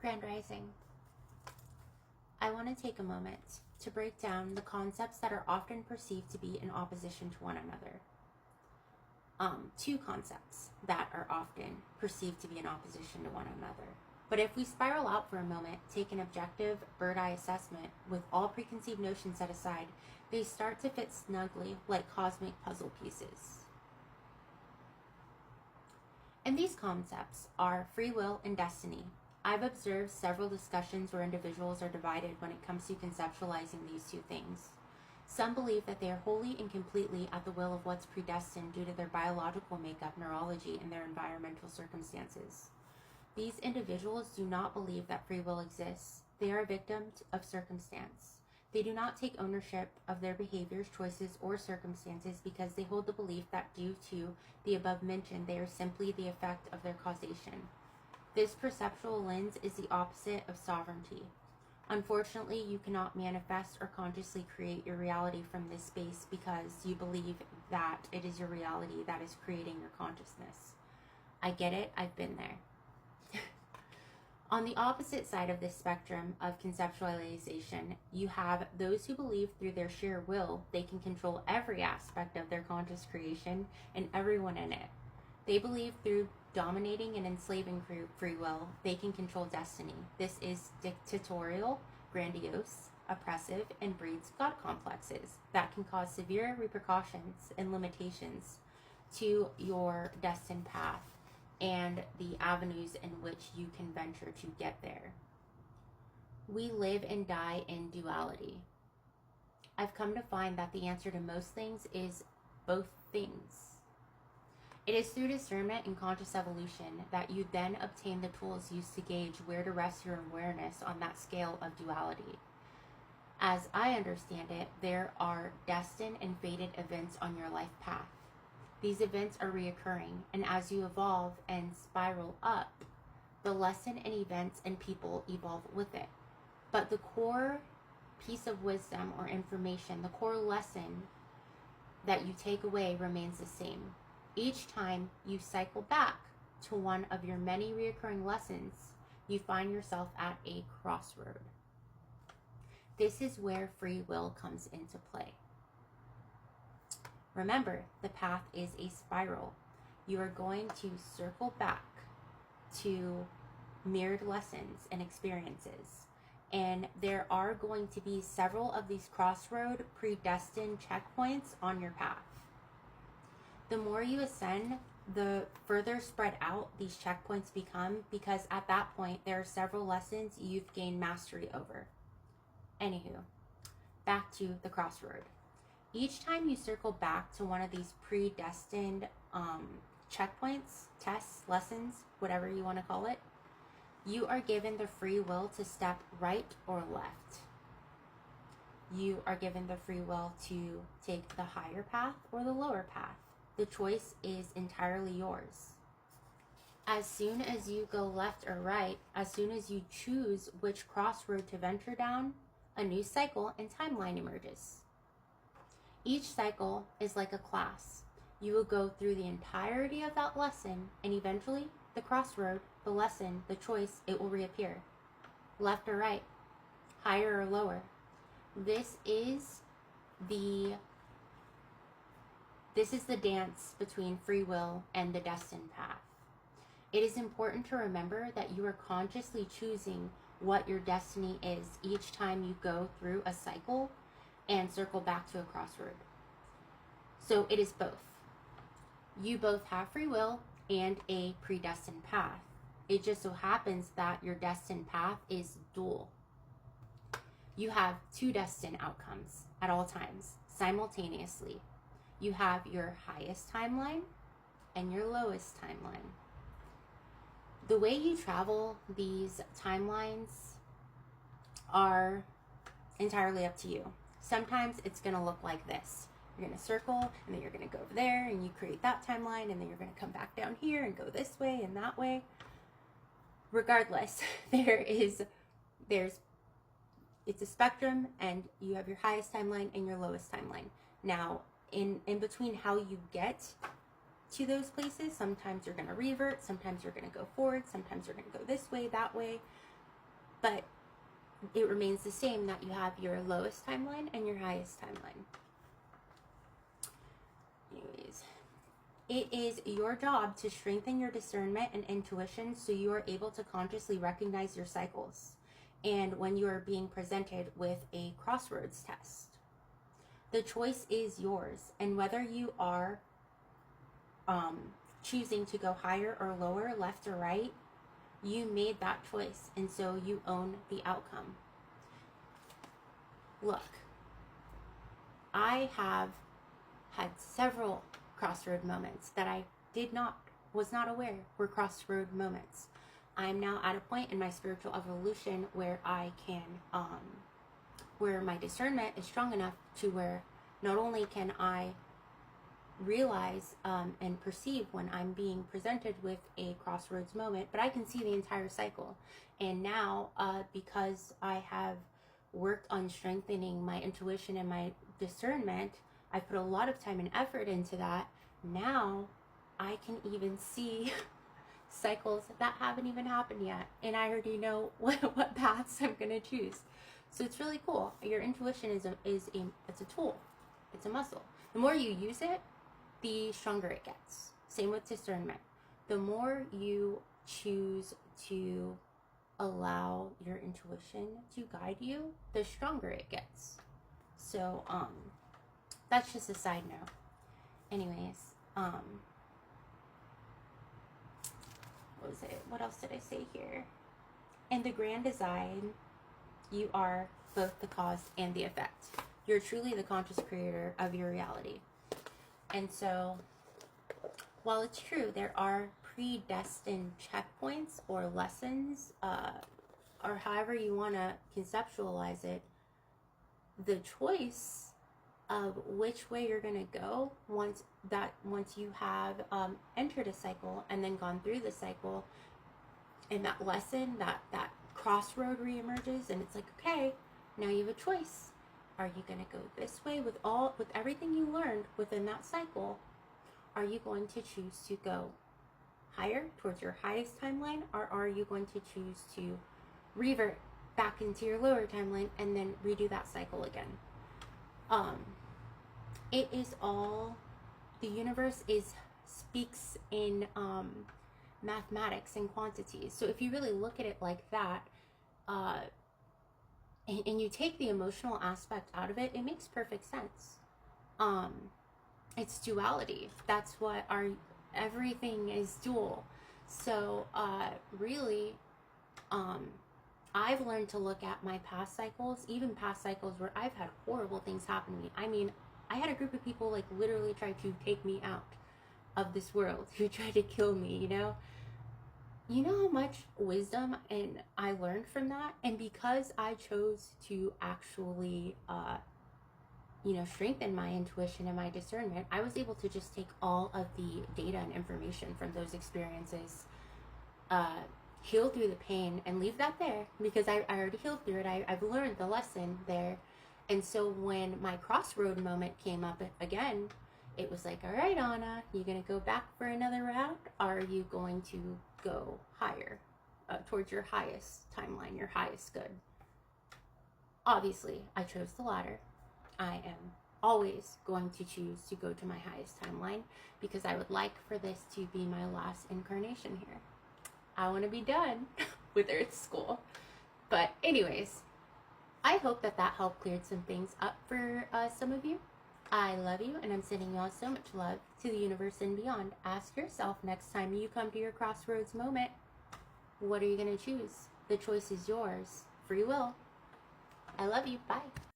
Grand Rising. I want to take a moment to break down the concepts that are often perceived to be in opposition to one another. Two concepts that are often perceived to be in opposition to one another. But if we spiral out for a moment, take an objective bird-eye assessment with all preconceived notions set aside, they start to fit snugly like cosmic puzzle pieces. And these concepts are free will and destiny. I've observed several discussions where individuals are divided when it comes to conceptualizing these two things. Some believe that they are wholly and completely at the will of what's predestined due to their biological makeup, neurology, and their environmental circumstances. These individuals do not believe that free will exists. They are victims of circumstance. They do not take ownership of their behaviors, choices, or circumstances because they hold the belief that due to the above mentioned, they are simply the effect of their causation. This perceptual lens is the opposite of sovereignty. Unfortunately, you cannot manifest or consciously create your reality from this space because you believe that it is your reality that is creating your consciousness. I get it, I've been there. On the opposite side of this spectrum of conceptualization, you have those who believe through their sheer will they can control every aspect of their conscious creation and everyone in it. They believe through dominating and enslaving free will, they can control destiny. This is dictatorial, grandiose, oppressive, and breeds God complexes that can cause severe repercussions and limitations to your destined path and the avenues in which you can venture to get there. We live and die in duality. I've come to find that the answer to most things is both things. It is through discernment and conscious evolution that you then obtain the tools used to gauge where to rest your awareness on that scale of duality. As I understand it, there are destined and fated events on your life path. These events are reoccurring, and as you evolve and spiral up, the lesson and events and people evolve with it. But the core piece of wisdom or information, the core lesson that you take away remains the same. Each time you cycle back to one of your many reoccurring lessons, you find yourself at a crossroad. This is where free will comes into play. Remember, the path is a spiral. You are going to circle back to mirrored lessons and experiences. And there are going to be several of these crossroad predestined checkpoints on your path. The more you ascend, the further spread out these checkpoints become, because at that point, there are several lessons you've gained mastery over. Anywho, back to the crossroad. Each time you circle back to one of these predestined checkpoints, tests, lessons, whatever you want to call it, you are given the free will to step right or left. You are given the free will to take the higher path or the lower path. The choice is entirely yours. As soon as you go left or right, as soon as you choose which crossroad to venture down, a new cycle and timeline emerges. Each cycle is like a class. You will go through the entirety of that lesson, and eventually, the crossroad, the lesson, the choice, it will reappear. Left or right, higher or lower. This is the dance between free will and the destined path. It is important to remember that you are consciously choosing what your destiny is each time you go through a cycle and circle back to a crossroad. So it is both. You both have free will and a predestined path. It just so happens that your destined path is dual. You have two destined outcomes at all times, simultaneously. You have your highest timeline and your lowest timeline. The way you travel these timelines are entirely up to you. Sometimes it's going to look like this. You're going to circle, and then you're going to go over there, and you create that timeline, and then you're going to come back down here and go this way and that way. Regardless, it's a spectrum, and you have your highest timeline and your lowest timeline. Now, in between how you get to those places, sometimes you're going to revert, sometimes you're going to go forward, sometimes you're going to go this way, that way. but it remains the same, that you have your lowest timeline and your highest timeline. Anyways, it is your job to strengthen your discernment and intuition so you are able to consciously recognize your cycles and when you are being presented with a crossroads test. The choice is yours, and whether you are choosing to go higher or lower, left or right, you made that choice, and so you own the outcome. Look, I have had several crossroad moments that I was not aware were crossroad moments. I'm now at a point in my spiritual evolution where I can, where my discernment is strong enough to where not only can I realize and perceive when I'm being presented with a crossroads moment, but I can see the entire cycle. And now, because I have worked on strengthening my intuition and my discernment, I put a lot of time and effort into that. Now I can even see cycles that haven't even happened yet, and I already know what paths I'm gonna choose. So it's really cool. Your intuition it's a tool. It's a muscle. The more you use it, the stronger it gets. Same with discernment. The more you choose to allow your intuition to guide you, the stronger it gets. So that's just a side note. Anyways, what was it? What else did I say here? In the grand design, you are both the cause and the effect. You're truly the conscious creator of your reality. And so, while it's true, there are predestined checkpoints or lessons, or however you want to conceptualize it, the choice of which way you're going to go once you have entered a cycle and then gone through the cycle, and that lesson, that crossroad reemerges, and it's like, okay, now you have a choice. Are you going to go this way with everything you learned within that cycle? Are you going to choose to go higher towards your highest timeline, or are you going to choose to revert back into your lower timeline and then redo that cycle again? It is all, the universe speaks in mathematics and quantities. So if you really look at it like that, and you take the emotional aspect out of it, it makes perfect sense. It's duality. That's what everything is dual. So really, I've learned to look at my past cycles, even past cycles where I've had horrible things happen to me. I mean, I had a group of people like literally try to take me out of this world, who tried to kill me, you know? You know how much wisdom and I learned from that? And because I chose to actually, strengthen my intuition and my discernment, I was able to just take all of the data and information from those experiences, heal through the pain, and leave that there, because I already healed through it. I've learned the lesson there. And so when my crossroad moment came up again, it was like, all right, Anna, you going to go back for another round? Are you going to go higher towards your highest timeline, your highest good? Obviously, I chose the latter. I am always going to choose to go to my highest timeline, because I would like for this to be my last incarnation here. I want to be done with Earth School. But anyways, I hope that helped clear some things up for some of you. I love you, and I'm sending you all so much love to the universe and beyond. Ask yourself next time you come to your crossroads moment, what are you going to choose? The choice is yours. Free will. I love you. Bye.